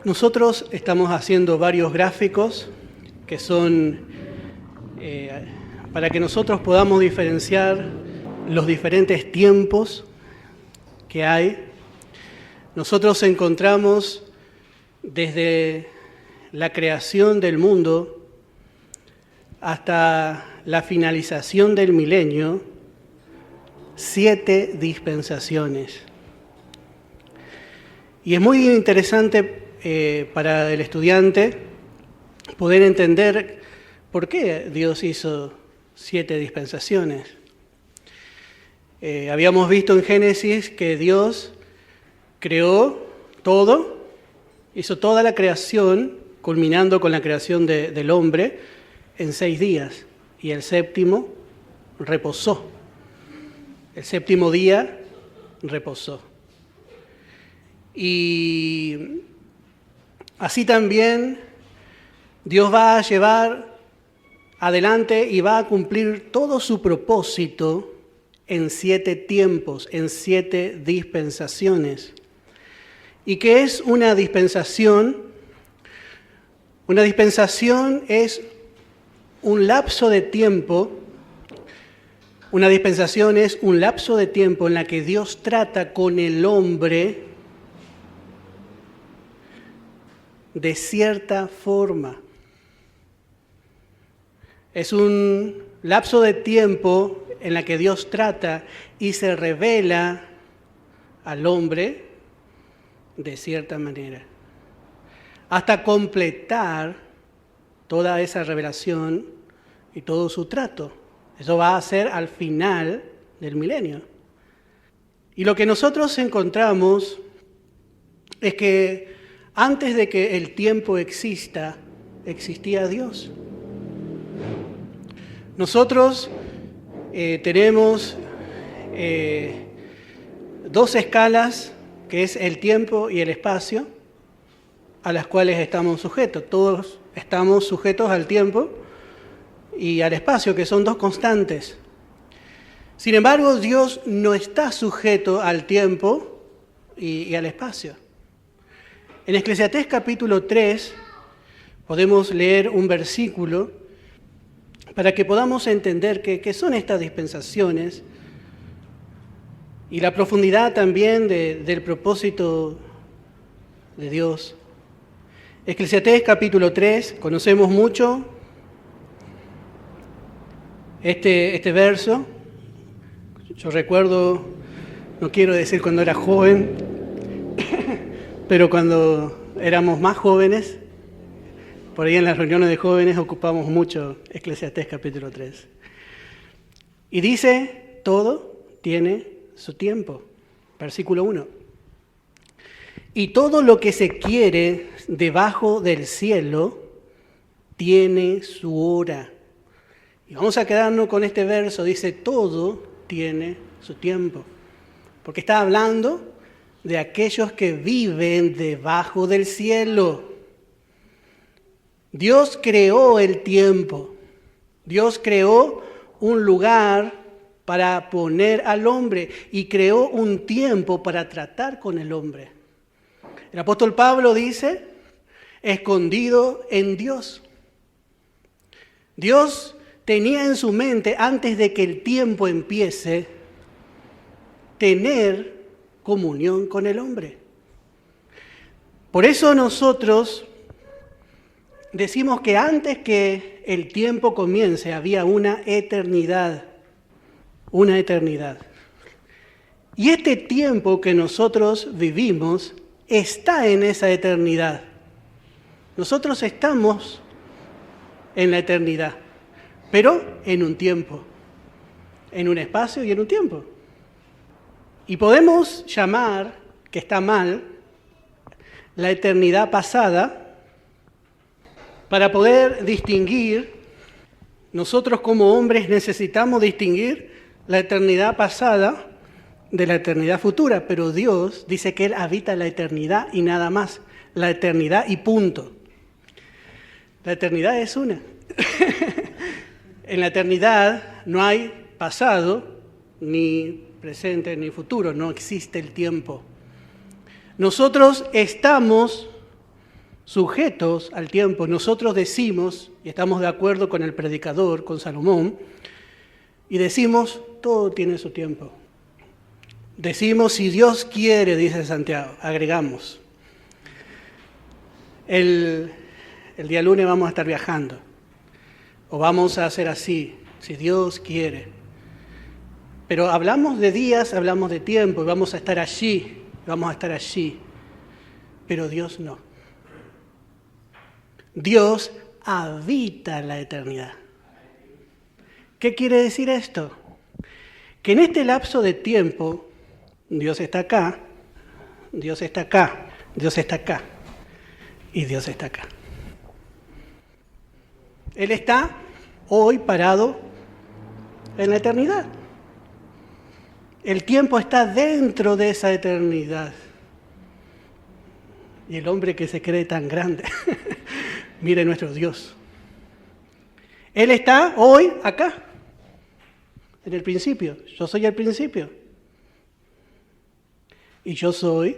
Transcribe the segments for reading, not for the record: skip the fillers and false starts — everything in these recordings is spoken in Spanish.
Nosotros estamos haciendo varios gráficos que son para que nosotros podamos diferenciar los diferentes tiempos que hay. Nosotros encontramos desde la creación del mundo hasta la finalización del milenio, 7 dispensaciones. Y es muy interesante para el estudiante poder entender por qué Dios hizo 7 dispensaciones. Habíamos visto en Génesis que Dios creó todo, hizo toda la creación, culminando con la creación del hombre, en 6 días. Y el séptimo reposó. El séptimo día reposó. Y así también Dios va a llevar adelante y va a cumplir todo su propósito en 7 tiempos, en 7 dispensaciones. ¿Y qué es una dispensación? Una dispensación es un lapso de tiempo. Una dispensación es un lapso de tiempo en la que Dios trata con el hombre de cierta forma. Es un lapso de tiempo en la que Dios trata y se revela al hombre de cierta manera, hasta completar toda esa revelación y todo su trato. Eso va a ser al final del milenio. Y lo que nosotros encontramos es que antes de que el tiempo exista, existía Dios. Nosotros tenemos 2 escalas, que es el tiempo y el espacio, a las cuales estamos sujetos. Todos estamos sujetos al tiempo y al espacio, que son 2 constantes. Sin embargo, Dios no está sujeto al tiempo y al espacio. En Eclesiastés capítulo 3 podemos leer un versículo para que podamos entender qué son estas dispensaciones y la profundidad también del propósito de Dios. Eclesiastés capítulo 3, conocemos mucho este verso. Yo recuerdo, no quiero decir cuando era joven, pero cuando éramos más jóvenes, por ahí en las reuniones de jóvenes ocupamos mucho Eclesiastés capítulo 3. Y dice, todo tiene su tiempo. Versículo 1. Y todo lo que se quiere debajo del cielo tiene su hora. Y vamos a quedarnos con este verso, dice, todo tiene su tiempo. Porque está hablando de aquellos que viven debajo del cielo. Dios creó el tiempo. Dios creó un lugar para poner al hombre y creó un tiempo para tratar con el hombre. El apóstol Pablo dice, escondido en Dios. Dios tenía en su mente, antes de que el tiempo empiece, tener comunión con el hombre. Por eso nosotros decimos que antes que el tiempo comience había una eternidad. Una eternidad. Y este tiempo que nosotros vivimos está en esa eternidad. Nosotros estamos en la eternidad, pero en un tiempo, en un espacio y en un tiempo. Y podemos llamar, que está mal, la eternidad pasada, para poder distinguir, nosotros como hombres necesitamos distinguir la eternidad pasada de la eternidad futura, pero Dios dice que Él habita la eternidad y nada más, la eternidad y punto. La eternidad es una. En la eternidad no hay pasado, ni presente, ni futuro, no existe el tiempo. Nosotros estamos sujetos al tiempo. Nosotros decimos, y estamos de acuerdo con el predicador, con Salomón, y decimos, todo tiene su tiempo. Decimos, si Dios quiere, dice Santiago, agregamos. El día lunes vamos a estar viajando, o vamos a hacer así, si Dios quiere. Pero hablamos de días, hablamos de tiempo, y vamos a estar allí, pero Dios no. Dios habita la eternidad. ¿Qué quiere decir esto? Que en este lapso de tiempo, Dios está acá, Dios está acá, Dios está acá, y Dios está acá. Él está hoy parado en la eternidad. El tiempo está dentro de esa eternidad. Y el hombre que se cree tan grande, mire nuestro Dios. Él está hoy acá, en el principio. Yo soy el principio. Y yo soy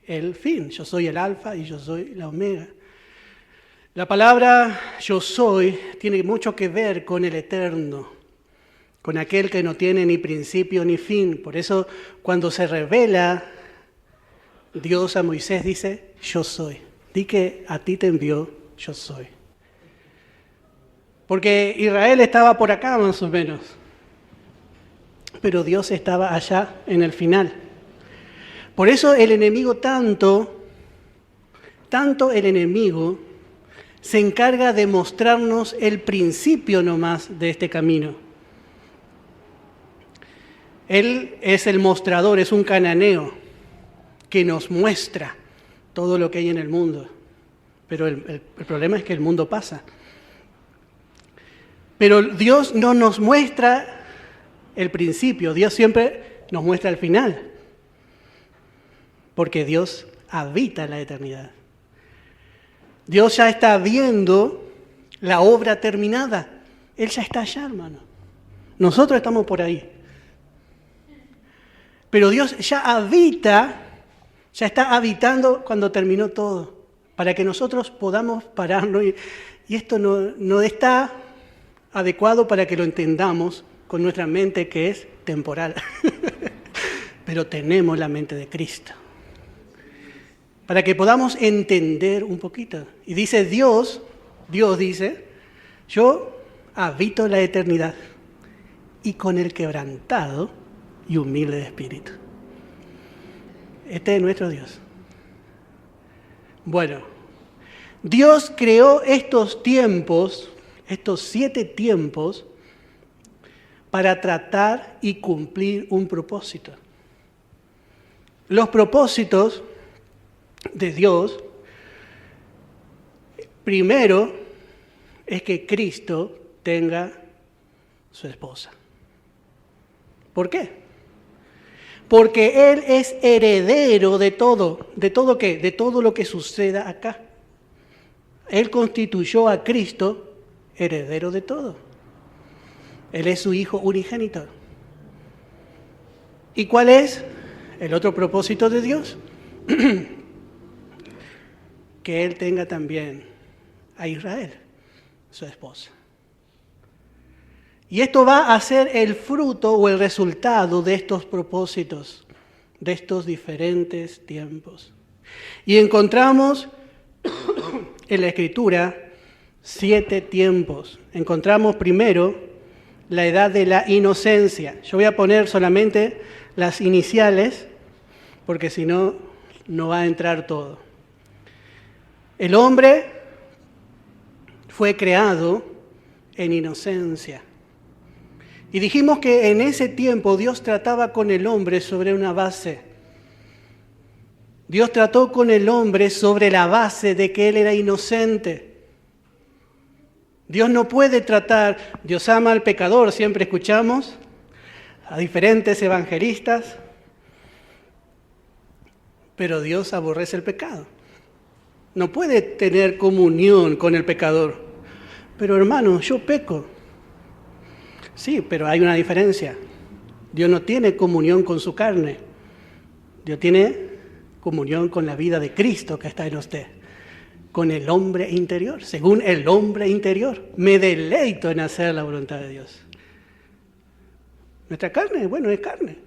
el fin. Yo soy el alfa y yo soy la omega. La palabra yo soy tiene mucho que ver con el eterno, con aquel que no tiene ni principio ni fin. Por eso cuando se revela Dios a Moisés dice, yo soy. Di que a ti te envió, yo soy. Porque Israel estaba por acá más o menos, pero Dios estaba allá en el final. Por eso el enemigo tanto el enemigo se encarga de mostrarnos el principio nomás de este camino. Él es el mostrador, es un cananeo que nos muestra todo lo que hay en el mundo. Pero el problema es que el mundo pasa. Pero Dios no nos muestra el principio, Dios siempre nos muestra el final. Porque Dios habita la eternidad. Dios ya está viendo la obra terminada. Él ya está allá, hermano. Nosotros estamos por ahí. Pero Dios ya está habitando cuando terminó todo, para que nosotros podamos pararnos. Y esto no está adecuado para que lo entendamos con nuestra mente que es temporal. Pero tenemos la mente de Cristo. Para que podamos entender un poquito. Y dice Dios dice, yo habito la eternidad y con el quebrantado y humilde de espíritu. Este es nuestro Dios. Bueno, Dios creó estos tiempos, estos 7 tiempos, para tratar y cumplir un propósito. Los propósitos de Dios, primero, es que Cristo tenga su esposa. ¿Por qué? Porque Él es heredero de todo. ¿De todo qué? De todo lo que suceda acá. Él constituyó a Cristo heredero de todo. Él es su Hijo unigénito. ¿Y cuál es el otro propósito de Dios? Que Él tenga también a Israel, su esposa. Y esto va a ser el fruto o el resultado de estos propósitos, de estos diferentes tiempos. Y encontramos en la Escritura 7 tiempos. Encontramos primero la edad de la inocencia. Yo voy a poner solamente las iniciales, porque si no, no va a entrar todo. El hombre fue creado en inocencia. Y dijimos que en ese tiempo Dios trataba con el hombre sobre una base. Dios trató con el hombre sobre la base de que él era inocente. Dios no puede tratar, Dios ama al pecador, siempre escuchamos a diferentes evangelistas, pero Dios aborrece el pecado. No puede tener comunión con el pecador. Pero hermano, yo peco. Sí, pero hay una diferencia. Dios no tiene comunión con su carne. Dios tiene comunión con la vida de Cristo que está en usted. con el hombre interior, según el hombre interior. Me deleito en hacer la voluntad de Dios. Nuestra carne, bueno, es carne.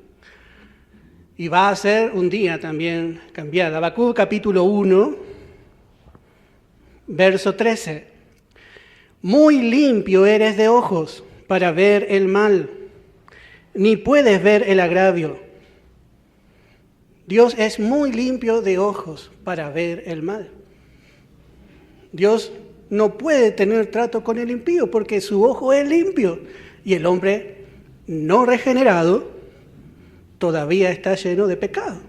Y va a ser un día también cambiada. Habacuc capítulo 1, verso 13. Muy limpio eres de ojos para ver el mal, ni puedes ver el agravio. Dios es muy limpio de ojos para ver el mal. Dios no puede tener trato con el impío porque su ojo es limpio y el hombre no regenerado todavía está lleno de pecado.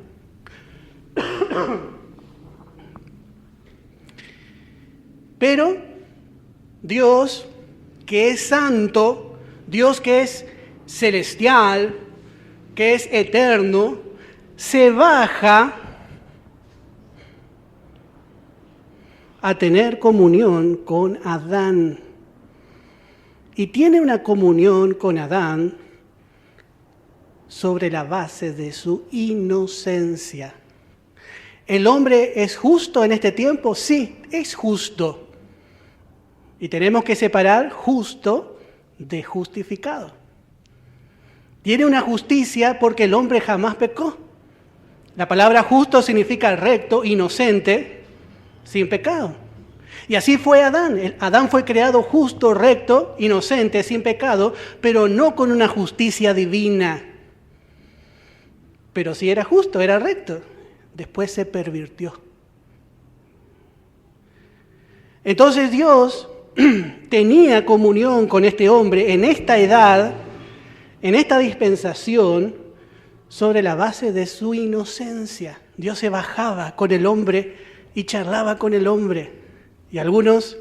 Pero Dios, que es santo, Dios que es celestial, que es eterno, se baja a tener comunión con Adán. Y tiene una comunión con Adán sobre la base de su inocencia. ¿El hombre es justo en este tiempo? Sí, es justo. Y tenemos que separar justo de justificado. Tiene una justicia porque el hombre jamás pecó. La palabra justo significa recto, inocente, sin pecado. Y así fue Adán. Adán fue creado justo, recto, inocente, sin pecado, pero no con una justicia divina. Pero sí era justo, era recto. Después se pervirtió. Entonces Dios tenía comunión con este hombre en esta edad, en esta dispensación, sobre la base de su inocencia. Dios se bajaba con el hombre y charlaba con el hombre. Y algunos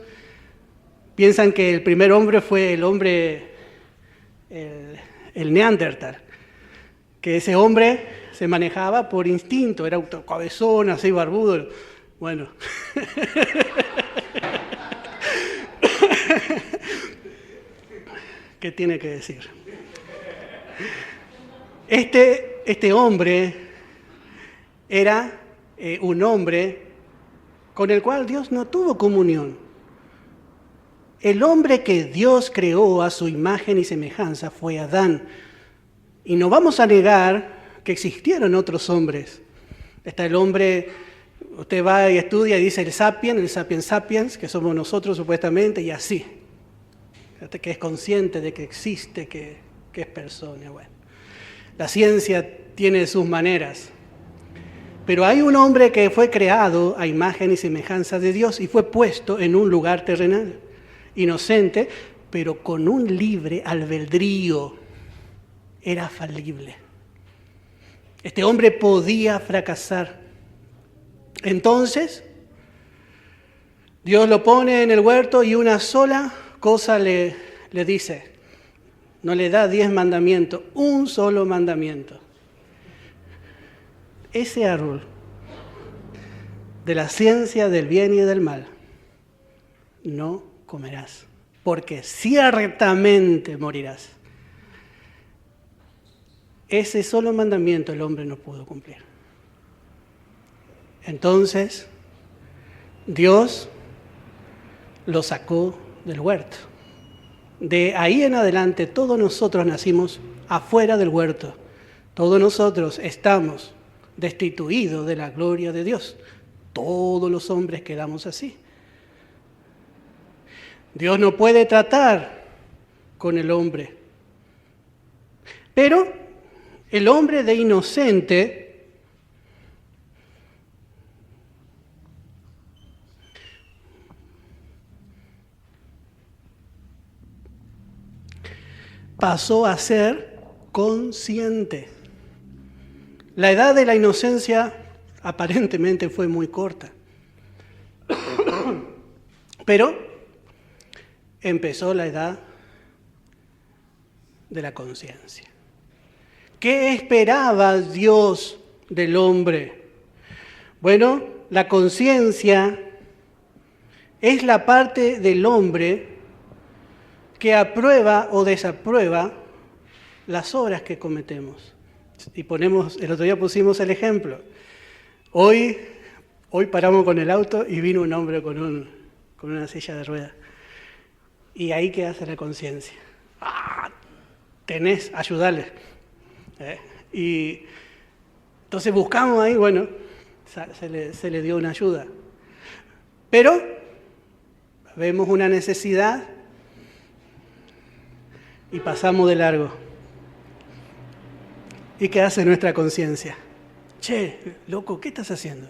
piensan que el primer hombre fue el hombre, el Neandertal, que ese hombre se manejaba por instinto, era cabezón, así barbudo. Bueno. ¿Qué tiene que decir? Este hombre era un hombre con el cual Dios no tuvo comunión. El hombre que Dios creó a su imagen y semejanza fue Adán. Y no vamos a negar que existieron otros hombres. Está el hombre, usted va y estudia y dice el sapiens sapiens, que somos nosotros supuestamente, y así. Que es consciente de que existe, que es persona. Bueno, la ciencia tiene sus maneras. Pero hay un hombre que fue creado a imagen y semejanza de Dios y fue puesto en un lugar terrenal, inocente, pero con un libre albedrío. Era falible. Este hombre podía fracasar. Entonces, Dios lo pone en el huerto y una sola cosa le dice. No le da 10 mandamientos, un solo mandamiento. Ese árbol de la ciencia del bien y del mal no comerás, porque ciertamente morirás. Ese solo mandamiento el hombre no pudo cumplir. Entonces, Dios lo sacó del huerto. De ahí en adelante, todos nosotros nacimos afuera del huerto. Todos nosotros estamos destituidos de la gloria de Dios. Todos los hombres quedamos así. Dios no puede tratar con el hombre. Pero el hombre de inocente pasó a ser consciente. La edad de la inocencia aparentemente fue muy corta. Pero empezó la edad de la conciencia. ¿Qué esperaba Dios del hombre? Bueno, la conciencia es la parte del hombre que aprueba o desaprueba las obras que cometemos. Y el otro día pusimos el ejemplo. Hoy Hoy paramos con el auto y vino un hombre con una silla de ruedas. Y ahí qué hace la conciencia. Tenés, ayudarle. Y entonces buscamos ahí, bueno, se le dio una ayuda. Pero vemos una necesidad y pasamos de largo. ¿Y qué hace nuestra conciencia? Che, loco, ¿qué estás haciendo?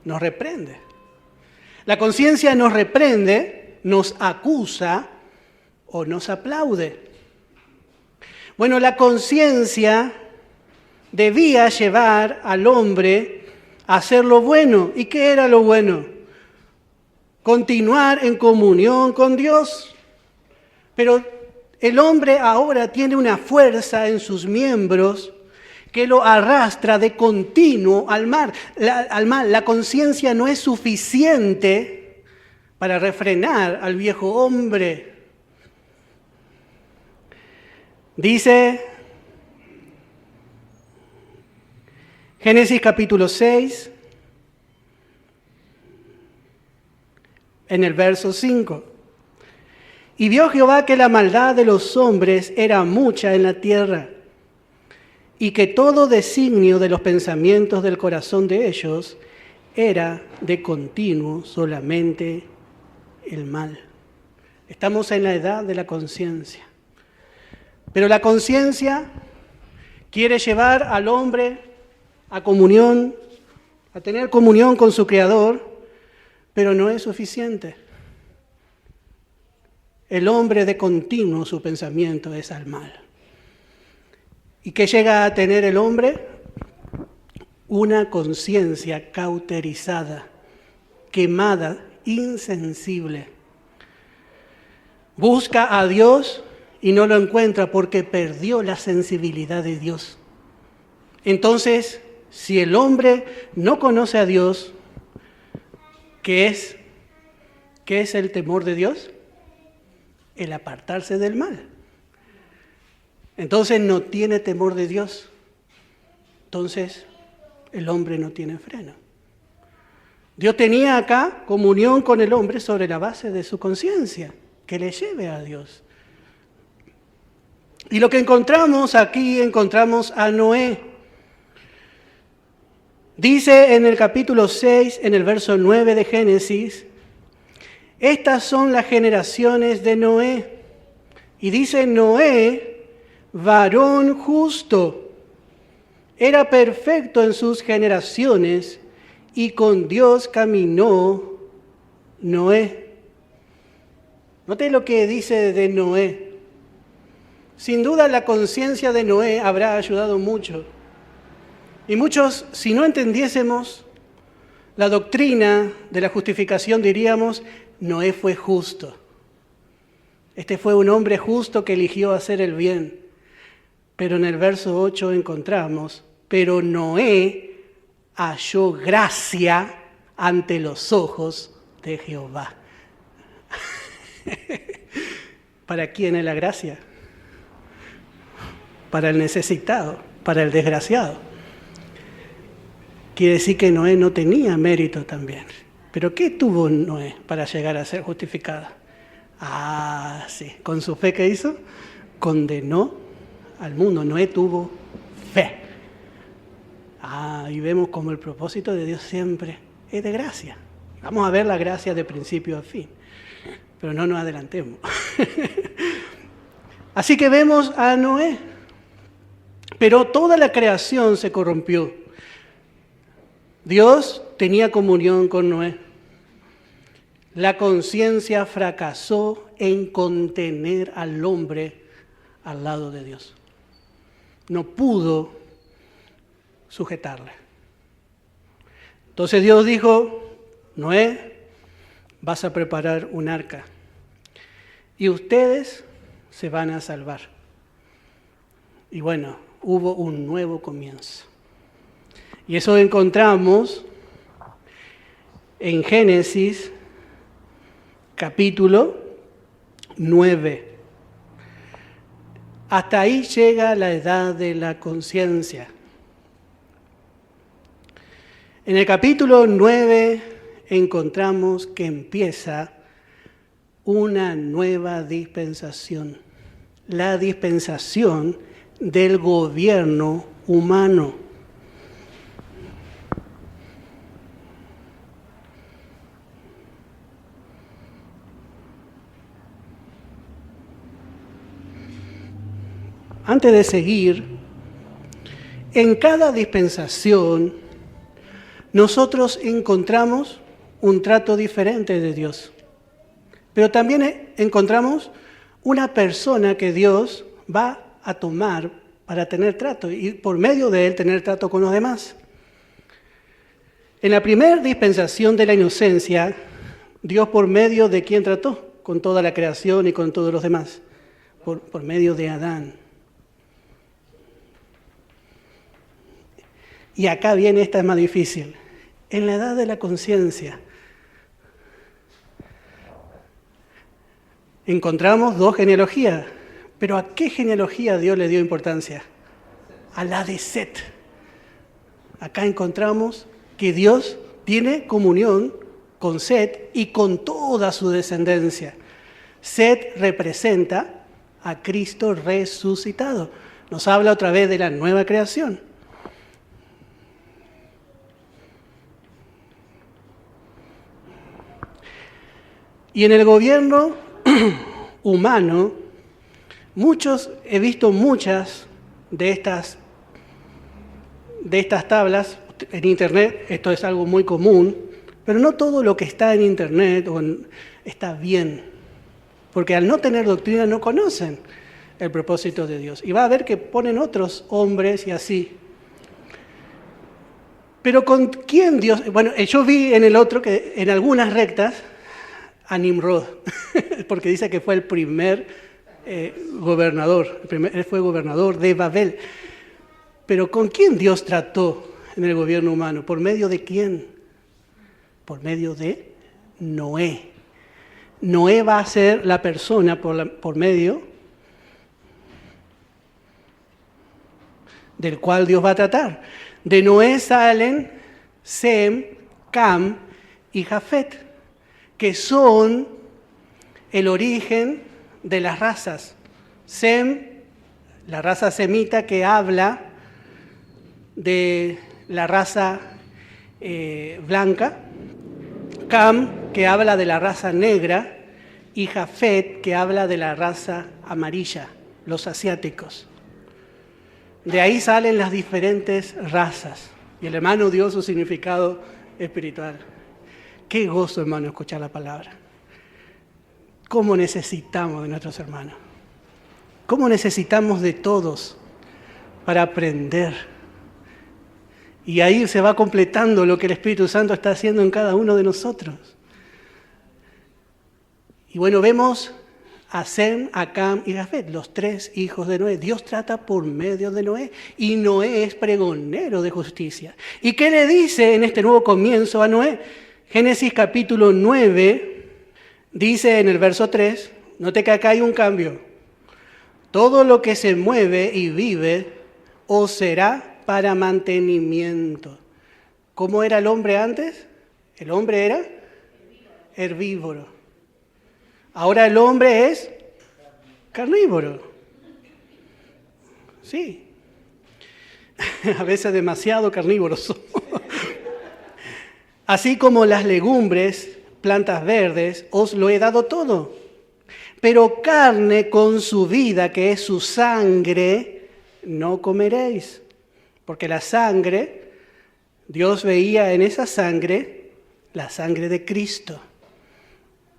Nos reprende. La conciencia nos reprende, nos acusa o nos aplaude. Bueno, la conciencia debía llevar al hombre a hacer lo bueno. ¿Y qué era lo bueno? Continuar en comunión con Dios. Pero el hombre ahora tiene una fuerza en sus miembros que lo arrastra de continuo al mal. La conciencia no es suficiente para refrenar al viejo hombre. Dice Génesis capítulo 6, en el verso 5. Y vio Jehová que la maldad de los hombres era mucha en la tierra, y que todo designio de los pensamientos del corazón de ellos era de continuo solamente el mal. Estamos en la edad de la conciencia. Pero la conciencia quiere llevar al hombre a comunión, a tener comunión con su Creador, pero no es suficiente. El hombre de continuo su pensamiento es al mal. ¿Y qué llega a tener el hombre? Una conciencia cauterizada, quemada, insensible. Busca a Dios y no lo encuentra porque perdió la sensibilidad de Dios. Entonces, si el hombre no conoce a Dios, ¿qué es el temor de Dios? El apartarse del mal. Entonces no tiene temor de Dios. Entonces el hombre no tiene freno. Dios tenía acá comunión con el hombre sobre la base de su conciencia, que le lleve a Dios. Y lo que encontramos aquí, encontramos a Noé. Dice en el capítulo 6, en el verso 9 de Génesis, estas son las generaciones de Noé. Y dice Noé, varón justo, era perfecto en sus generaciones y con Dios caminó Noé. Note lo que dice de Noé. Sin duda la conciencia de Noé habrá ayudado mucho. Y muchos, si no entendiésemos la doctrina de la justificación, diríamos, Noé fue justo. Este fue un hombre justo que eligió hacer el bien. Pero en el verso 8 encontramos, pero Noé halló gracia ante los ojos de Jehová. ¿Para quién es la gracia? Para el necesitado, para el desgraciado. Quiere decir que Noé no tenía mérito también. ¿Pero qué tuvo Noé para llegar a ser justificada? Sí, con su fe, ¿qué hizo? Condenó al mundo. Noé tuvo fe. Y vemos como el propósito de Dios siempre es de gracia. Vamos a ver la gracia de principio a fin, pero no nos adelantemos. Así que vemos a Noé, pero toda la creación se corrompió. Dios tenía comunión con Noé. La conciencia fracasó en contener al hombre al lado de Dios. No pudo sujetarle. Entonces Dios dijo, Noé, vas a preparar un arca y ustedes se van a salvar. Y bueno, hubo un nuevo comienzo. Y eso encontramos en Génesis capítulo 9. Hasta ahí llega la edad de la conciencia. En el capítulo 9 encontramos que empieza una nueva dispensación, la dispensación del gobierno humano. Antes de seguir, en cada dispensación nosotros encontramos un trato diferente de Dios, pero también encontramos una persona que Dios va a tomar para tener trato y por medio de él tener trato con los demás. En la primera dispensación de la inocencia, Dios por medio de quién trató con toda la creación y con todos los demás, por medio de Adán. Y acá viene, esta es más difícil. En la edad de la conciencia, encontramos dos genealogías, pero ¿a qué genealogía Dios le dio importancia? A la de Set. Acá encontramos que Dios tiene comunión con Set y con toda su descendencia. Set representa a Cristo resucitado. Nos habla otra vez de la nueva creación. Y en el gobierno humano, he visto muchas de estas tablas en Internet. Esto es algo muy común, pero no todo lo que está en Internet está bien, porque al no tener doctrina no conocen el propósito de Dios. Y va a ver que ponen otros hombres y así. Pero ¿con quién Dios? Bueno, yo vi en el otro que en algunas rectas a Nimrod, porque dice que fue el primer gobernador, él fue gobernador de Babel. Pero ¿con quién Dios trató en el gobierno humano? ¿Por medio de quién? Por medio de Noé. Noé va a ser la persona por medio del cual Dios va a tratar. De Noé salen Sem, Cam y Jafet, que son el origen de las razas. Sem, la raza semita que habla de la raza blanca, Cam, que habla de la raza negra, y Jafet, que habla de la raza amarilla, los asiáticos. De ahí salen las diferentes razas, y el hermano dio su significado espiritual. Qué gozo, hermano, escuchar la palabra. ¿Cómo necesitamos de nuestros hermanos? ¿Cómo necesitamos de todos para aprender? Y ahí se va completando lo que el Espíritu Santo está haciendo en cada uno de nosotros. Y bueno, vemos a Sem, a Cam y Jafet, los tres hijos de Noé. Dios trata por medio de Noé y Noé es pregonero de justicia. ¿Y qué le dice en este nuevo comienzo a Noé? Génesis capítulo 9 dice en el verso 3, note que acá hay un cambio. Todo lo que se mueve y vive os será para mantenimiento. ¿Cómo era el hombre antes? El hombre era herbívoro. Ahora el hombre es carnívoro. Sí. A veces demasiado carnívoros. Así como las legumbres, plantas verdes, os lo he dado todo. Pero carne con su vida, que es su sangre, no comeréis. Porque la sangre, Dios veía en esa sangre la sangre de Cristo.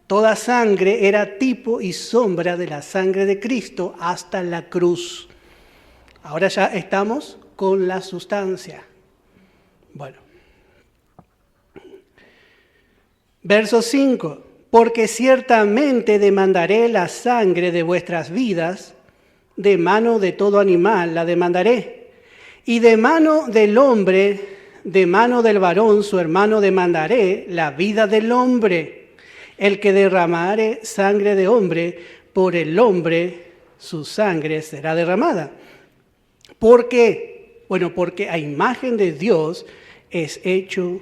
Toda sangre era tipo y sombra de la sangre de Cristo hasta la cruz. Ahora ya estamos con la sustancia. Bueno. Verso 5. Porque ciertamente demandaré la sangre de vuestras vidas, de mano de todo animal la demandaré. Y de mano del hombre, de mano del varón, su hermano, demandaré la vida del hombre. El que derramare sangre de hombre, por el hombre su sangre será derramada. ¿Por qué? Bueno, porque a imagen de Dios es hecho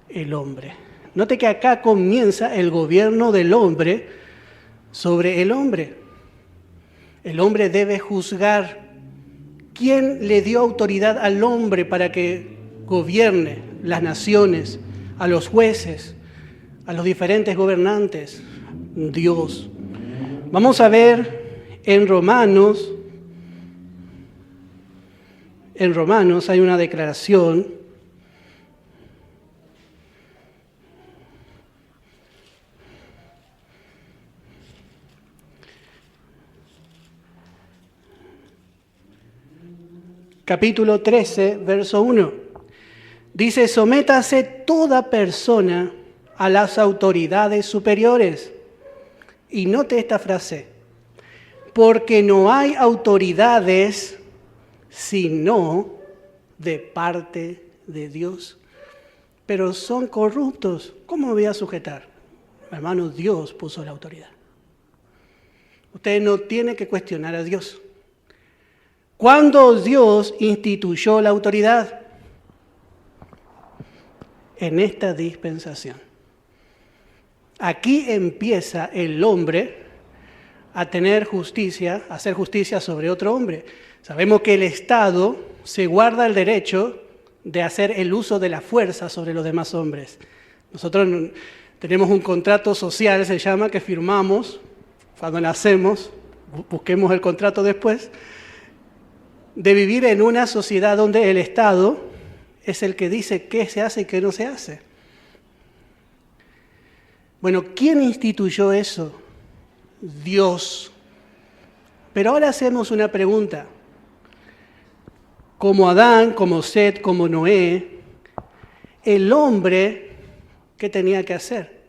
el hombre. Note que acá comienza el gobierno del hombre sobre el hombre. El hombre debe juzgar. ¿Quién le dio autoridad al hombre para que gobierne las naciones, a los jueces, a los diferentes gobernantes? Dios. Vamos a ver en Romanos hay una declaración capítulo 13, verso 1. Dice, sométase toda persona a las autoridades superiores. Y note esta frase, porque no hay autoridades sino de parte de Dios. Pero son corruptos. ¿Cómo me voy a sujetar? Hermano, Dios puso la autoridad. Usted no tiene que cuestionar a Dios. ¿Cuándo Dios instituyó la autoridad? En esta dispensación. Aquí empieza el hombre a tener justicia, a hacer justicia sobre otro hombre. Sabemos que el Estado se guarda el derecho de hacer el uso de la fuerza sobre los demás hombres. Nosotros tenemos un contrato social, se llama, que firmamos cuando nacemos, busquemos el contrato después, de vivir en una sociedad donde el Estado es el que dice qué se hace y qué no se hace. Bueno, ¿quién instituyó eso? Dios. Pero ahora hacemos una pregunta. Como Adán, como Set, como Noé, el hombre, ¿qué tenía que hacer?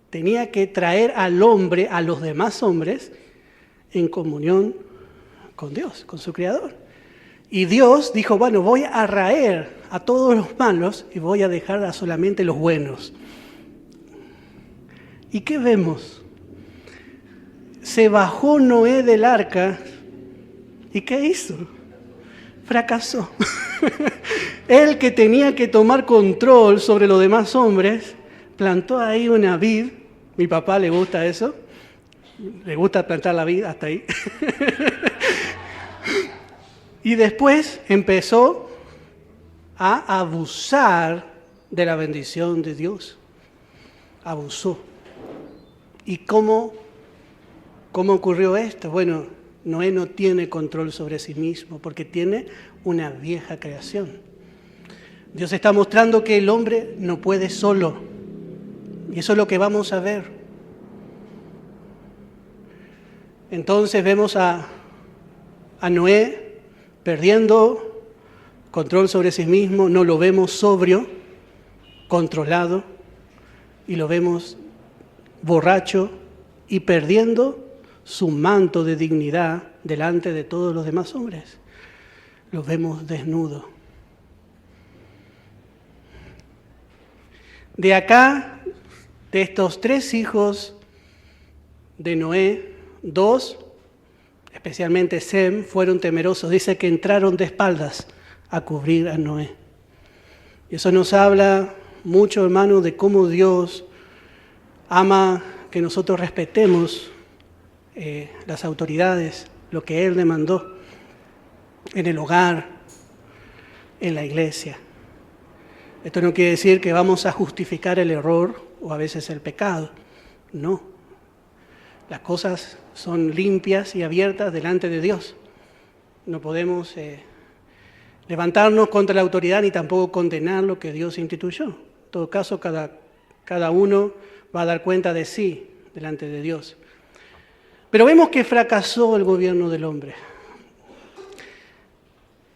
Tenía que traer al hombre, a los demás hombres, en comunión con Dios, con su Creador. Y Dios dijo, bueno, voy a raer a todos los malos y voy a dejar a solamente los buenos. ¿Y qué vemos? Se bajó Noé del arca y ¿qué hizo? Fracasó. Él que tenía que tomar control sobre los demás hombres, plantó ahí una vid. Mi papá le gusta eso. Le gusta plantar la vid hasta ahí. Y después empezó a abusar de la bendición de Dios. Abusó. ¿Y cómo ocurrió esto? Bueno, Noé no tiene control sobre sí mismo porque tiene una vieja creación. Dios está mostrando que el hombre no puede solo. Y eso es lo que vamos a ver. Entonces vemos a Noé perdiendo control sobre sí mismo, no lo vemos sobrio, controlado, y lo vemos borracho y perdiendo su manto de dignidad delante de todos los demás hombres. Lo vemos desnudo. De acá, de estos 3 hijos de Noé, 2, especialmente Sem, fueron temerosos. Dice que entraron de espaldas a cubrir a Noé. Y eso nos habla mucho, hermano, de cómo Dios ama que nosotros respetemos las autoridades, lo que Él demandó en el hogar, en la iglesia. Esto no quiere decir que vamos a justificar el error o a veces el pecado. No. Las cosas son limpias y abiertas delante de Dios. No podemos levantarnos contra la autoridad ni tampoco condenar lo que Dios instituyó. En todo caso, cada uno va a dar cuenta de sí delante de Dios. Pero vemos que fracasó el gobierno del hombre.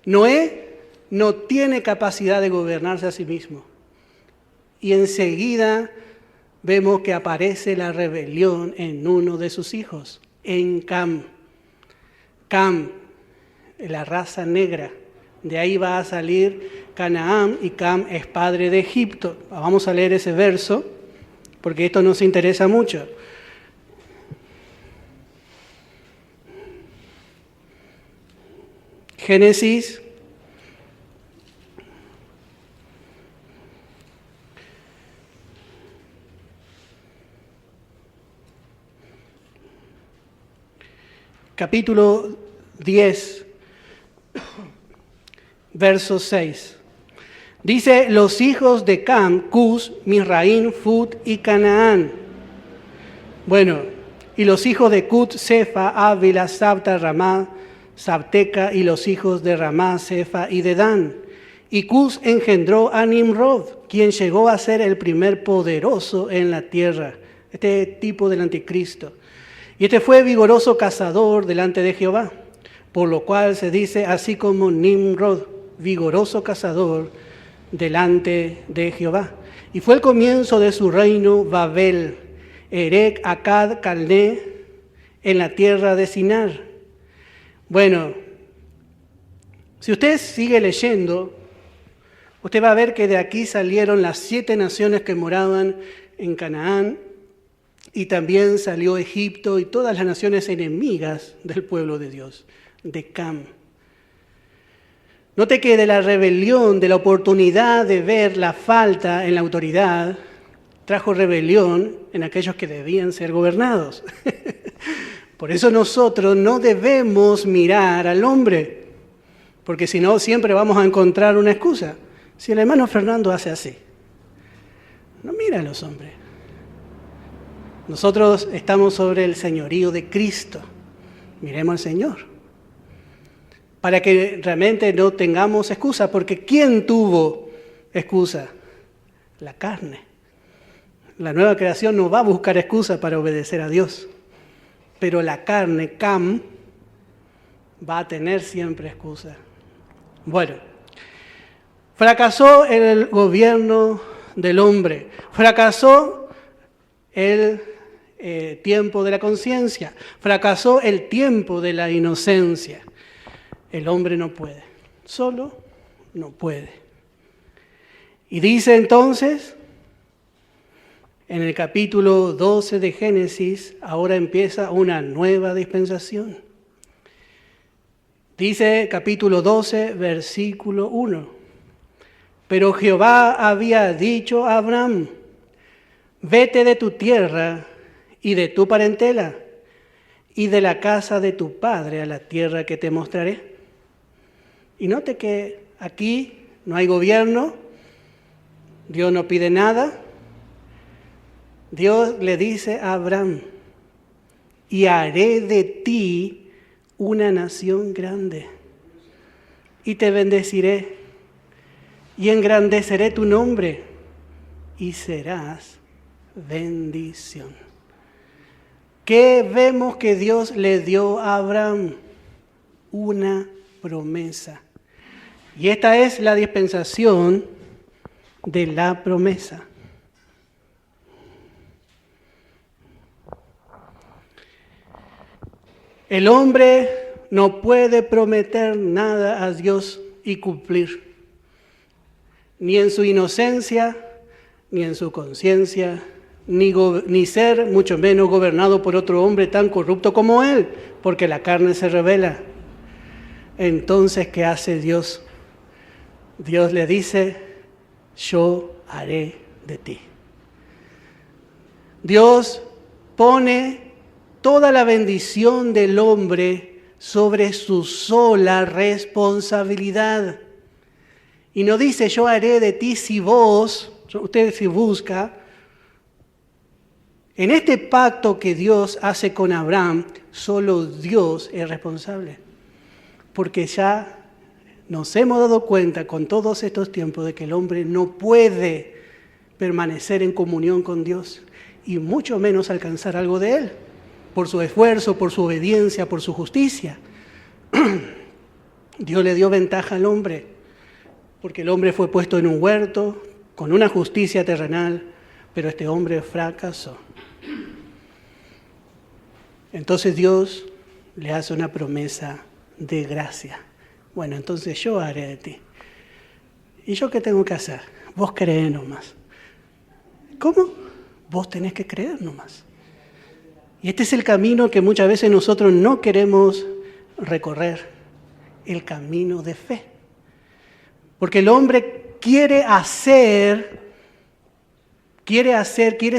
Noé no tiene capacidad de gobernarse a sí mismo. Y enseguida vemos que aparece la rebelión en uno de sus hijos, en Cam. Cam, la raza negra. De ahí va a salir Canaán y Cam es padre de Egipto. Vamos a leer ese verso porque esto nos interesa mucho. Génesis capítulo 10, verso 6. Dice, los hijos de Cam, Cus, Misraim, Fut y Canaán. Bueno, y los hijos de Cut, Sefa, Ávila, Sabta, Ramá, Sabteca, y los hijos de Ramá, Sefa y Dedán. Y Cus engendró a Nimrod, quien llegó a ser el primer poderoso en la tierra. Este tipo del anticristo. Y este fue vigoroso cazador delante de Jehová, por lo cual se dice así como Nimrod, vigoroso cazador delante de Jehová. Y fue el comienzo de su reino Babel, Erec, Acad, Calné, en la tierra de Sinar. Bueno, si usted sigue leyendo, usted va a ver que de aquí salieron las 7 naciones que moraban en Canaán, y también salió Egipto y todas las naciones enemigas del pueblo de Dios, de Cam. Note que de la rebelión, de la oportunidad de ver la falta en la autoridad, trajo rebelión en aquellos que debían ser gobernados. Por eso nosotros no debemos mirar al hombre, porque si no siempre vamos a encontrar una excusa. Si el hermano Fernando hace así, no mira a los hombres. Nosotros estamos sobre el señorío de Cristo. Miremos al Señor. Para que realmente no tengamos excusa, porque ¿quién tuvo excusa? La carne. La nueva creación no va a buscar excusa para obedecer a Dios. Pero la carne, Cam, va a tener siempre excusa. Bueno, fracasó el gobierno del hombre. Fracasó el tiempo de la conciencia. Fracasó el tiempo de la inocencia. El hombre no puede. Solo no puede. Y dice entonces, en el capítulo 12 de Génesis, ahora empieza una nueva dispensación. Dice capítulo 12, versículo 1. Pero Jehová había dicho a Abraham, vete de tu tierra y de tu parentela y de la casa de tu padre a la tierra que te mostraré. Y note que aquí no hay gobierno, Dios no pide nada. Dios le dice a Abraham, y haré de ti una nación grande, y te bendeciré, y engrandeceré tu nombre, y serás bendición. ¿Qué vemos que Dios le dio a Abraham? Una promesa. Y esta es la dispensación de la promesa. El hombre no puede prometer nada a Dios y cumplir, ni en su inocencia, ni en su conciencia, ni ser mucho menos gobernado por otro hombre tan corrupto como él, porque la carne se revela. Entonces, ¿qué hace Dios? Dios le dice, yo haré de ti. Dios pone toda la bendición del hombre sobre su sola responsabilidad. Y no dice, yo haré de ti si usted si busca. En este pacto que Dios hace con Abraham, solo Dios es responsable. Porque ya nos hemos dado cuenta con todos estos tiempos de que el hombre no puede permanecer en comunión con Dios y mucho menos alcanzar algo de Él, por su esfuerzo, por su obediencia, por su justicia. Dios le dio ventaja al hombre, porque el hombre fue puesto en un huerto con una justicia terrenal, pero este hombre fracasó. Entonces Dios le hace una promesa de gracia. Bueno, entonces yo haré de ti. ¿Y yo qué tengo que hacer? Vos creés nomás. ¿Cómo? Vos tenés que creer nomás. Y este es el camino que muchas veces nosotros no queremos recorrer, el camino de fe. Porque el hombre quiere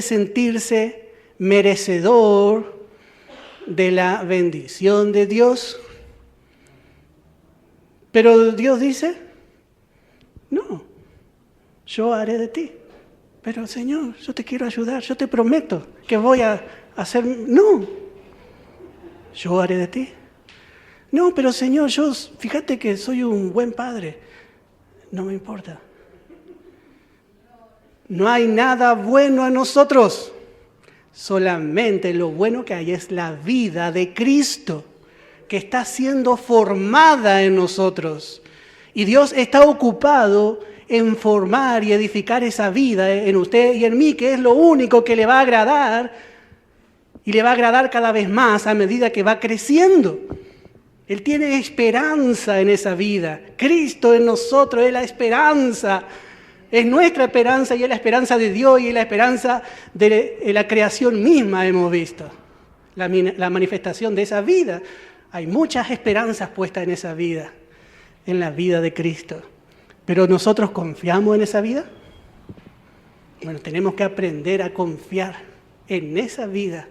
sentirse merecedor de la bendición de Dios. Pero Dios dice, no, yo haré de ti. Pero Señor, yo te quiero ayudar, yo te prometo que voy a hacer... No, yo haré de ti. No, pero Señor, fíjate que soy un buen padre. No me importa. No hay nada bueno en nosotros. Solamente lo bueno que hay es la vida de Cristo, que está siendo formada en nosotros. Y Dios está ocupado en formar y edificar esa vida en usted y en mí, que es lo único que le va a agradar, y le va a agradar cada vez más a medida que va creciendo. Él tiene esperanza en esa vida. Cristo en nosotros es la esperanza. Es nuestra esperanza y es la esperanza de Dios y es la esperanza de la creación misma, hemos visto. La manifestación de esa vida. Hay muchas esperanzas puestas en esa vida, en la vida de Cristo. ¿Pero nosotros confiamos en esa vida? Bueno, tenemos que aprender a confiar en esa vida,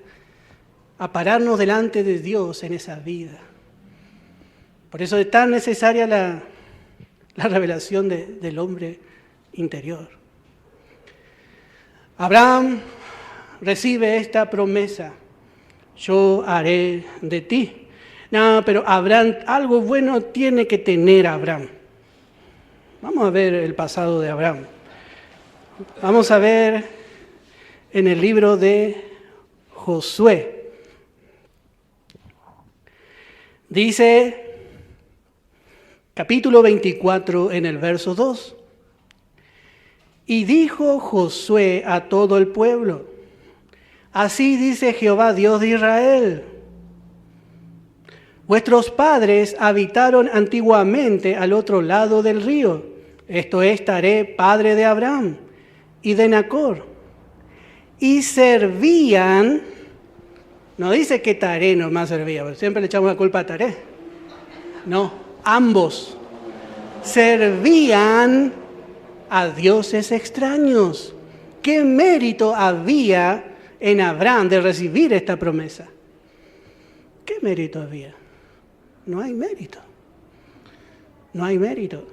a pararnos delante de Dios en esa vida. Por eso es tan necesaria la revelación del hombre interior. Abraham recibe esta promesa, yo haré de ti. No, pero Abraham, algo bueno tiene que tener Abraham. Vamos a ver el pasado de Abraham. Vamos a ver en el libro de Josué. Dice, capítulo 24, en el verso 2. Y dijo Josué a todo el pueblo, así dice Jehová Dios de Israel, vuestros padres habitaron antiguamente al otro lado del río, esto es Taré, padre de Abraham y de Nacor, y servían, no dice que Taré nomás servía, porque siempre le echamos la culpa a Taré, no, ambos servían a dioses extraños. ¿Qué mérito había en Abraham de recibir esta promesa? ¿Qué mérito había? No hay mérito. No hay mérito.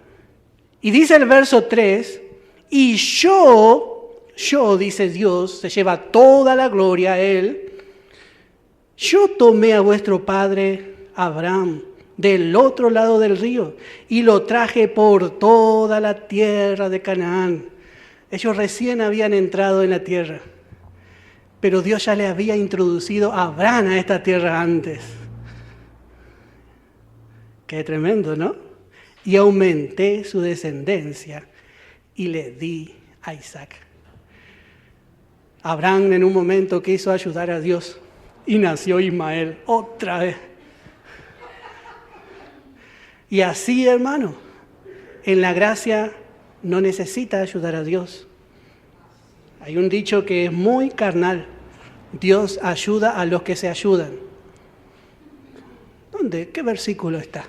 Y dice el verso 3, y yo, dice Dios, se lleva toda la gloria a él, yo tomé a vuestro padre Abraham del otro lado del río, y lo traje por toda la tierra de Canaán. Ellos recién habían entrado en la tierra, pero Dios ya le había introducido a Abraham a esta tierra antes. Qué tremendo, ¿no? Y aumenté su descendencia y le di a Isaac. Abraham en un momento quiso ayudar a Dios y nació Ismael otra vez. Y así, hermano, en la gracia no necesita ayudar a Dios. Hay un dicho que es muy carnal. Dios ayuda a los que se ayudan. ¿Dónde? ¿Qué versículo está?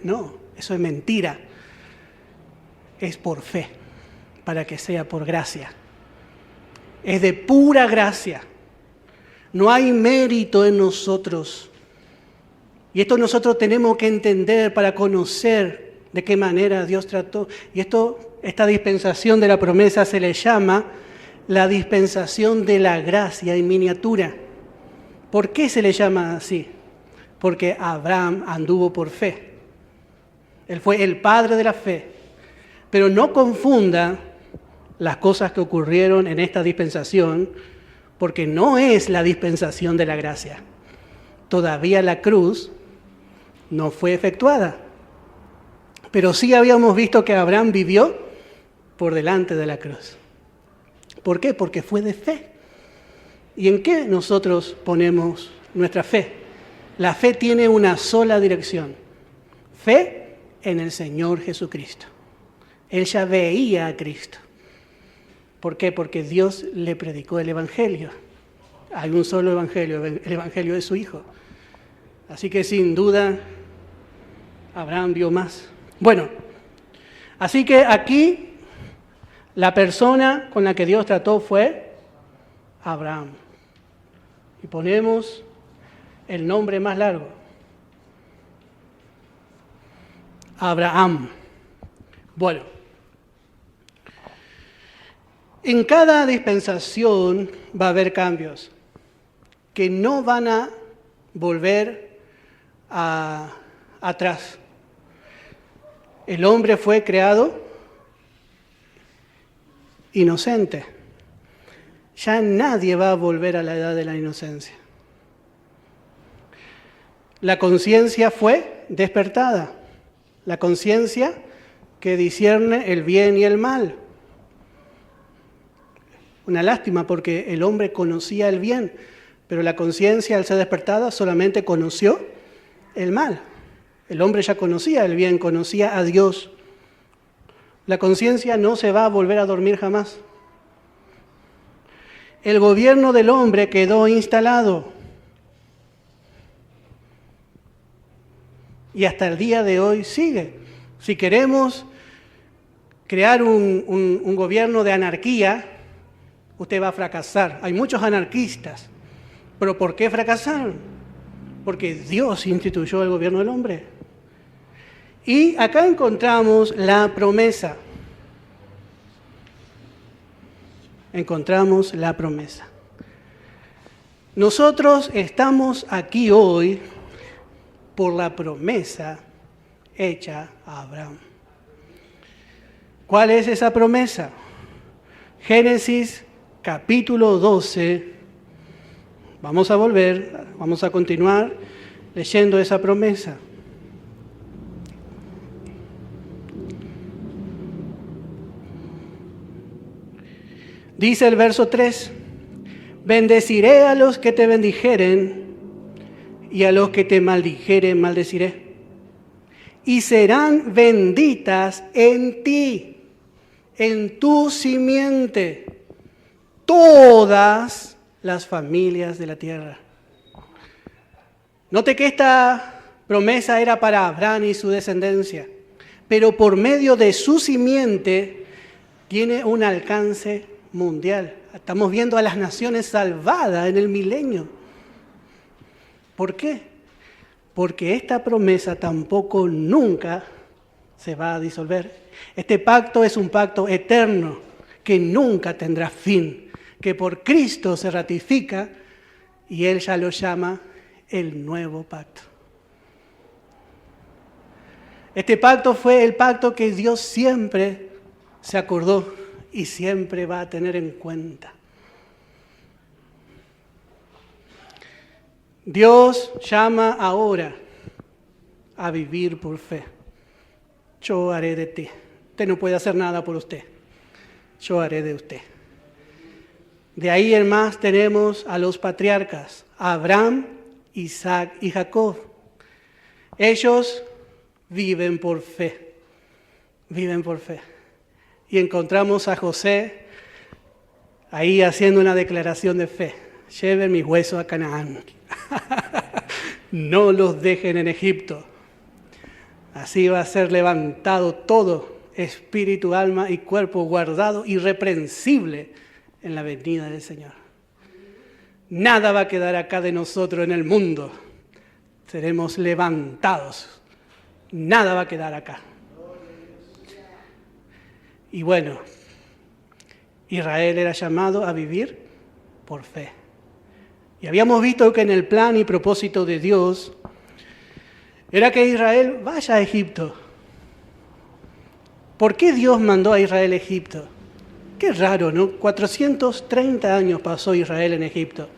No, eso es mentira. Es por fe, para que sea por gracia. Es de pura gracia. No hay mérito en nosotros. Y esto nosotros tenemos que entender para conocer de qué manera Dios trató. Y esta dispensación de la promesa se le llama la dispensación de la gracia en miniatura. ¿Por qué se le llama así? Porque Abraham anduvo por fe. Él fue el padre de la fe. Pero no confunda las cosas que ocurrieron en esta dispensación, porque no es la dispensación de la gracia. Todavía la cruz no fue efectuada. Pero sí habíamos visto que Abraham vivió por delante de la cruz. ¿Por qué? Porque fue de fe. ¿Y en qué nosotros ponemos nuestra fe? La fe tiene una sola dirección. Fe en el Señor Jesucristo. Él ya veía a Cristo. ¿Por qué? Porque Dios le predicó el Evangelio. Hay un solo Evangelio, el Evangelio de su Hijo. Así que sin duda, Abraham vio más. Bueno, así que aquí la persona con la que Dios trató fue Abraham. y ponemos el nombre más largo. Abraham. Bueno, en cada dispensación va a haber cambios que no van a volver atrás. El hombre fue creado inocente. Ya nadie va a volver a la edad de la inocencia. La conciencia fue despertada. La conciencia que discierne el bien y el mal. Una lástima porque el hombre conocía el bien, pero la conciencia al ser despertada solamente conoció el mal. El hombre ya conocía el bien, conocía a Dios. La conciencia no se va a volver a dormir jamás. El gobierno del hombre quedó instalado. Y hasta el día de hoy sigue. Si queremos crear un gobierno de anarquía, usted va a fracasar. Hay muchos anarquistas. ¿Pero por qué fracasaron? Porque Dios instituyó el gobierno del hombre. Y acá encontramos la promesa. Encontramos la promesa. Nosotros estamos aquí hoy por la promesa hecha a Abraham. ¿Cuál es esa promesa? Génesis capítulo 12. Vamos a continuar leyendo esa promesa. Dice el verso 3, bendeciré a los que te bendijeren y a los que te maldijeren maldeciré. Y serán benditas en ti, en tu simiente, todas las familias de la tierra. Note que esta promesa era para Abraham y su descendencia, pero por medio de su simiente tiene un alcance mundial. Estamos viendo a las naciones salvadas en el milenio. ¿Por qué? Porque esta promesa tampoco nunca se va a disolver. Este pacto es un pacto eterno que nunca tendrá fin, que por Cristo se ratifica y Él ya lo llama el nuevo pacto. Este pacto fue el pacto que Dios siempre se acordó y siempre va a tener en cuenta. Dios llama ahora a vivir por fe. Yo haré de ti. Usted no puede hacer nada por usted. Yo haré de usted. De ahí en más tenemos a los patriarcas, Abraham, Isaac y Jacob. Ellos viven por fe. Viven por fe. Y encontramos a José ahí haciendo una declaración de fe. Lleven mis huesos a Canaán. No los dejen en Egipto. Así va a ser levantado todo, espíritu, alma y cuerpo, guardado irreprensible en la venida del Señor. Nada va a quedar acá de nosotros en el mundo. Seremos levantados. Nada va a quedar acá. Y bueno, Israel era llamado a vivir por fe. Y habíamos visto que en el plan y propósito de Dios era que Israel vaya a Egipto. ¿Por qué Dios mandó a Israel a Egipto? Qué raro, ¿no? 430 años pasó Israel en Egipto.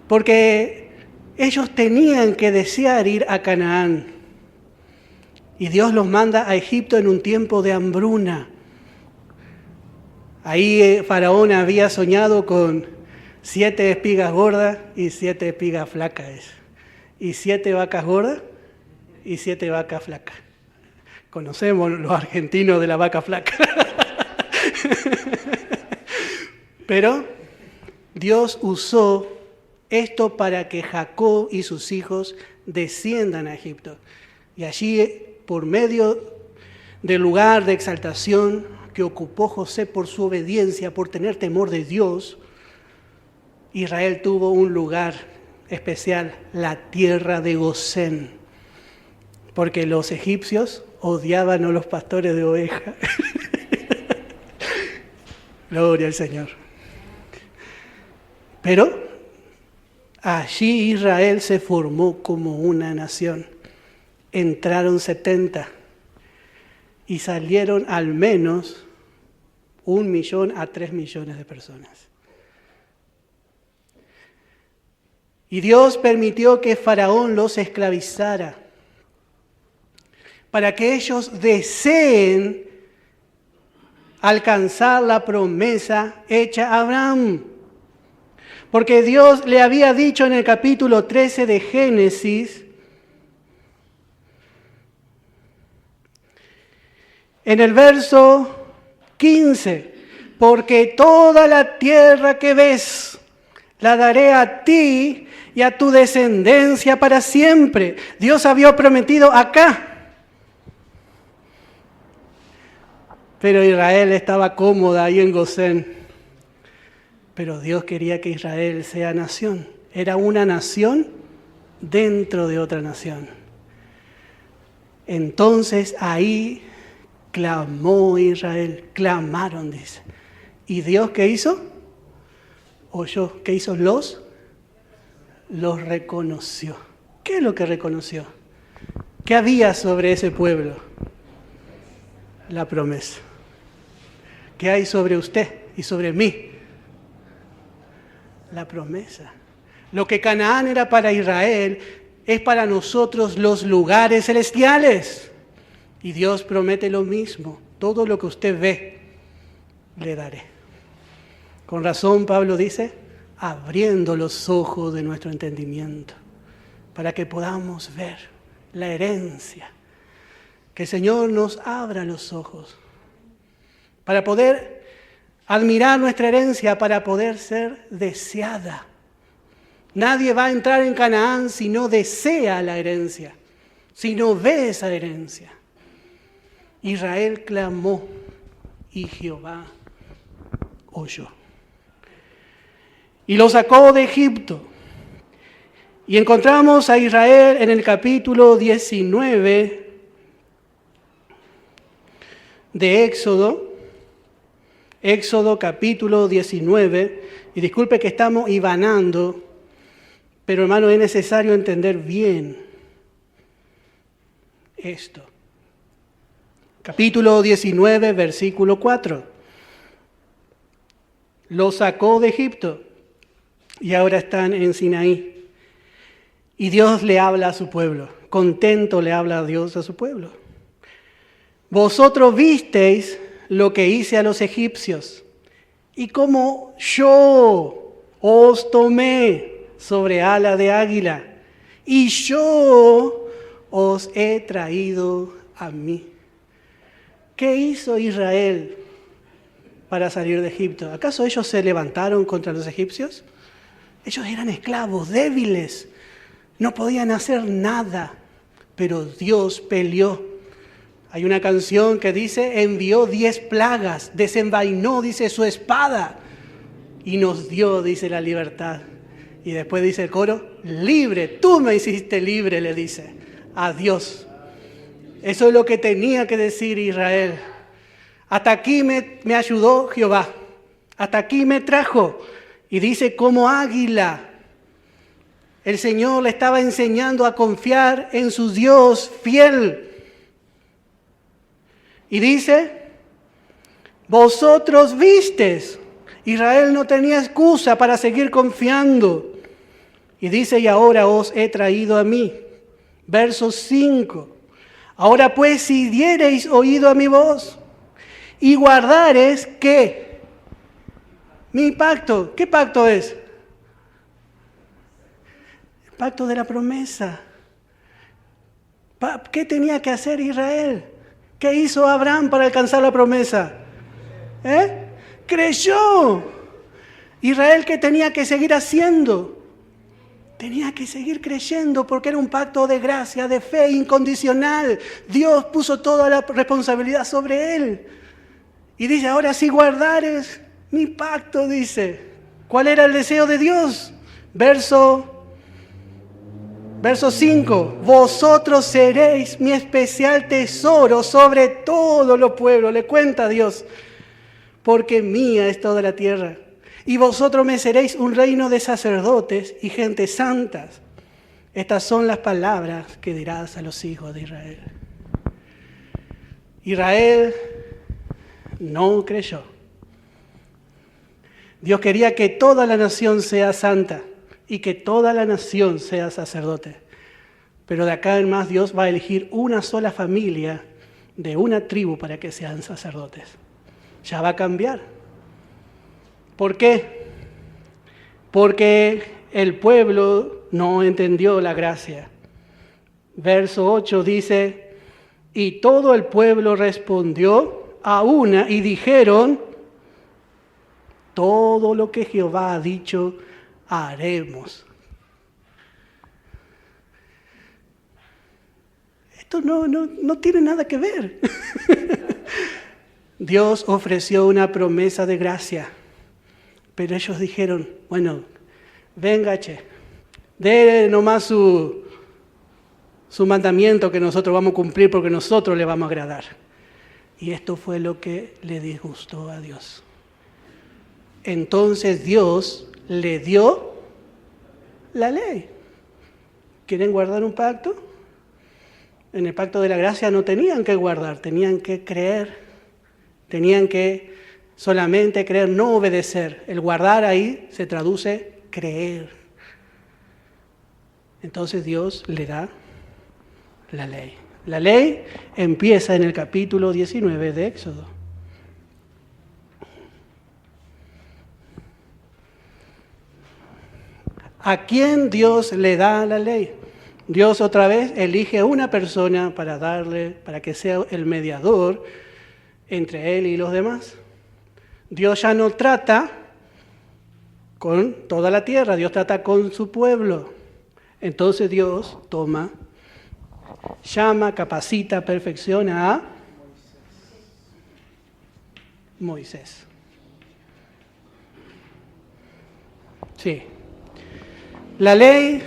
Porque ellos tenían que desear ir a Canaán. Y Dios los manda a Egipto en un tiempo de hambruna. Ahí Faraón había soñado con 7 espigas gordas y 7 espigas flacas. Y 7 vacas gordas y 7 vacas flacas. Conocemos los argentinos de la vaca flaca. Pero Dios usó esto para que Jacob y sus hijos desciendan a Egipto. Y allí, por medio del lugar de exaltación que ocupó José por su obediencia, por tener temor de Dios, Israel tuvo un lugar especial, la tierra de Gosén, porque los egipcios odiaban a los pastores de ovejas. Gloria al Señor. Pero allí Israel se formó como una nación. Entraron 70 y salieron al menos 1 millón a 3 millones de personas. Y Dios permitió que Faraón los esclavizara para que ellos deseen alcanzar la promesa hecha a Abraham. Porque Dios le había dicho en el capítulo 13 de Génesis, en el verso 15, porque toda la tierra que ves la daré a ti y a tu descendencia para siempre. Dios había prometido acá. Pero Israel estaba cómoda ahí en Gosén. Pero Dios quería que Israel sea nación. Era una nación dentro de otra nación. Entonces ahí clamó Israel. Clamaron, dice. ¿Y Dios qué hizo? Oyó. ¿Qué hizo? Los reconoció. ¿Qué es lo que reconoció? ¿Qué había sobre ese pueblo? La promesa. ¿Qué hay sobre usted y sobre mí? La promesa. Lo que Canaán era para Israel es para nosotros los lugares celestiales. Y Dios promete lo mismo. Todo lo que usted ve, le daré. Con razón Pablo dice, abriendo los ojos de nuestro entendimiento, para que podamos ver la herencia. Que el Señor nos abra los ojos, para poder admirar nuestra herencia, para poder ser deseada. Nadie va a entrar en Canaán si no desea la herencia, si no ve esa herencia. Israel clamó y Jehová oyó. Y lo sacó de Egipto. Y encontramos a Israel en el capítulo 19 de Éxodo. Éxodo capítulo 19. Y disculpe que estamos hivanando, pero hermano, es necesario entender bien esto. Capítulo 19, versículo 4. Lo sacó de Egipto y ahora están en Sinaí. Y Dios le habla a su pueblo. Contento le habla a Dios a su pueblo. Vosotros visteis lo que hice a los egipcios y como yo os tomé sobre ala de águila y yo os he traído a mí. ¿Qué hizo Israel para salir de Egipto? ¿Acaso ellos se levantaron contra los egipcios? Ellos eran esclavos, débiles, no podían hacer nada, pero Dios peleó. Hay una canción que dice, envió 10 plagas, desenvainó, dice, su espada y nos dio, dice, la libertad. Y después dice el coro, libre, tú me hiciste libre, le dice a Dios. Eso es lo que tenía que decir Israel. Hasta aquí me ayudó Jehová. Hasta aquí me trajo. Y dice, como águila. El Señor le estaba enseñando a confiar en su Dios fiel. Y dice, vosotros vistes. Israel no tenía excusa para seguir confiando. Y dice, y ahora os he traído a mí. Verso 5. Ahora pues, si diereis oído a mi voz y guardareis, ¿qué? Mi pacto. ¿Qué pacto es? El pacto de la promesa. ¿Qué tenía que hacer Israel? ¿Qué hizo Abraham para alcanzar la promesa? Creyó. Israel, ¿qué tenía que seguir haciendo? Tenía que seguir creyendo porque era un pacto de gracia, de fe incondicional. Dios puso toda la responsabilidad sobre él. Y dice, ahora si guardares mi pacto, dice. ¿Cuál era el deseo de Dios? Verso 5. Vosotros seréis mi especial tesoro sobre todos los pueblos. Le cuenta a Dios. Porque mía es toda la tierra. Y vosotros me seréis un reino de sacerdotes y gentes santas. Estas son las palabras que dirás a los hijos de Israel. Israel no creyó. Dios quería que toda la nación sea santa y que toda la nación sea sacerdote. Pero de acá en más Dios va a elegir una sola familia de una tribu para que sean sacerdotes. Ya va a cambiar. ¿Por qué? Porque el pueblo no entendió la gracia. Verso 8 dice, y todo el pueblo respondió a una y dijeron, todo lo que Jehová ha dicho, haremos. Esto no tiene nada que ver. Dios ofreció una promesa de gracia, pero ellos dijeron, bueno, venga, dé nomás su mandamiento que nosotros vamos a cumplir porque nosotros le vamos a agradar. Y esto fue lo que le disgustó a Dios. Entonces Dios le dio la ley. ¿Quieren guardar un pacto? En el pacto de la gracia no tenían que guardar, tenían que creer. Tenían que solamente creer, no obedecer. El guardar ahí se traduce creer. Entonces Dios le da la ley. La ley empieza en el capítulo 19 de Éxodo. ¿A quién Dios le da la ley? Dios otra vez elige a una persona para que sea el mediador entre él y los demás. Dios ya no trata con toda la tierra, Dios trata con su pueblo. Entonces Dios llama, capacita, perfecciona a Moisés. Sí. La ley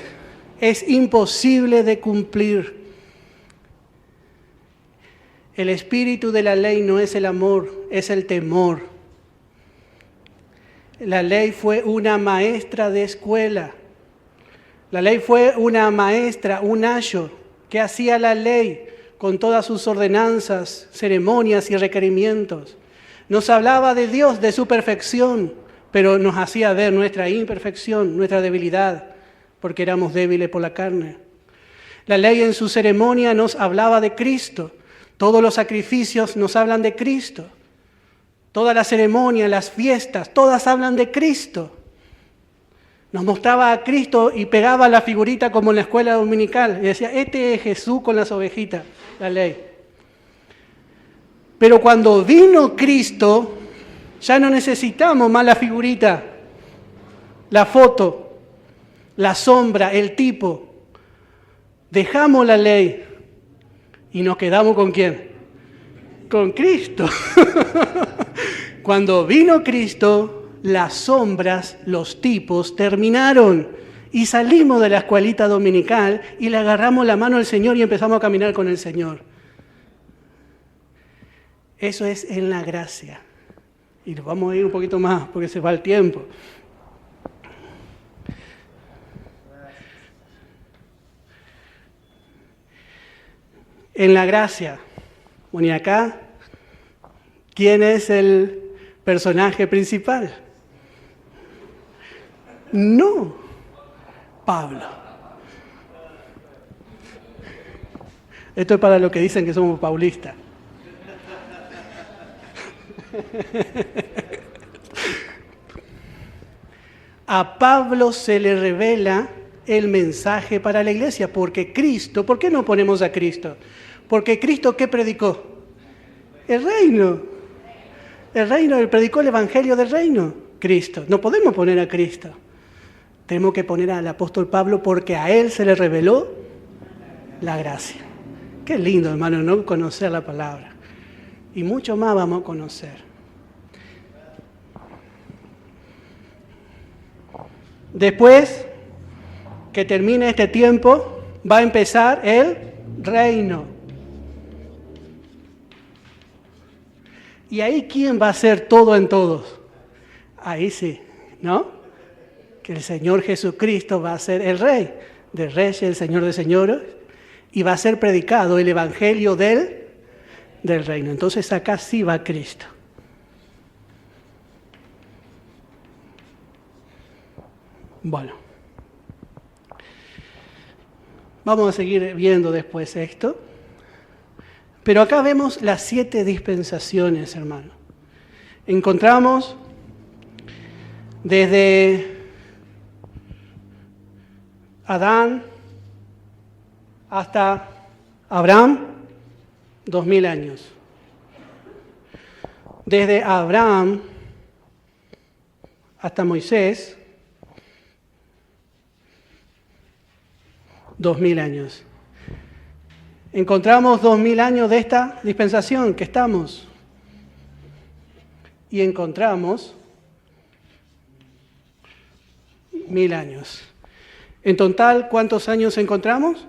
es imposible de cumplir. El espíritu de la ley no es el amor, es el temor. La ley fue una maestra de escuela. La ley fue una maestra, un ayo, que hacía la ley con todas sus ordenanzas, ceremonias y requerimientos. Nos hablaba de Dios, de su perfección, pero nos hacía ver nuestra imperfección, nuestra debilidad, porque éramos débiles por la carne. La ley en su ceremonia nos hablaba de Cristo. Todos los sacrificios nos hablan de Cristo. Toda la ceremonia, las fiestas, todas hablan de Cristo. Nos mostraba a Cristo y pegaba la figurita como en la escuela dominical. Y decía, este es Jesús con las ovejitas, la ley. Pero cuando vino Cristo, ya no necesitamos más la figurita, la foto, la sombra, el tipo. Dejamos la ley y nos quedamos ¿con quién? Con Cristo. Cuando vino Cristo, las sombras, los tipos terminaron y salimos de la escuelita dominical y le agarramos la mano al Señor y empezamos a caminar con el Señor. Eso es en la gracia. Y nos vamos a ir un poquito más porque se va el tiempo. En la gracia. Bueno, y acá, ¿quién es el personaje principal? No, Pablo. Esto es para los que dicen que somos paulistas. A Pablo se le revela el mensaje para la iglesia, porque Cristo, ¿por qué no ponemos a Cristo? Porque Cristo, ¿qué predicó? El reino. El reino, él predicó el evangelio del reino, Cristo. No podemos poner a Cristo. Tenemos que poner al apóstol Pablo porque a él se le reveló la gracia. Qué lindo, hermano, no conocer la palabra. Y mucho más vamos a conocer. Después que termine este tiempo, va a empezar el reino. Y ahí, ¿quién va a ser todo en todos? Ahí sí, ¿no? Que el Señor Jesucristo va a ser el Rey de Reyes, el Señor de Señores, y va a ser predicado el Evangelio del reino. Entonces acá sí va Cristo. Bueno, vamos a seguir viendo después esto. Pero acá vemos las 7 dispensaciones, hermano. Encontramos desde Adán hasta Abraham, 2000 años. Desde Abraham hasta Moisés, 2000 años. Encontramos 2000 años de esta dispensación que estamos. Y encontramos 1000 años. En total, ¿cuántos años encontramos?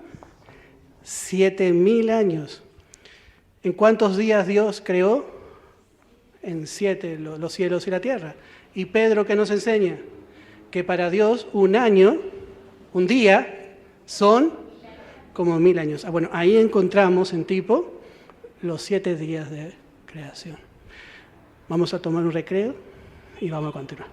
7000 años. ¿En cuántos días Dios creó? En 7 los cielos y la tierra. Y Pedro, ¿qué nos enseña? Que para Dios un año, un día, son como 1000 años. Bueno, ahí encontramos en tipo los 7 días de creación. Vamos a tomar un recreo y vamos a continuar.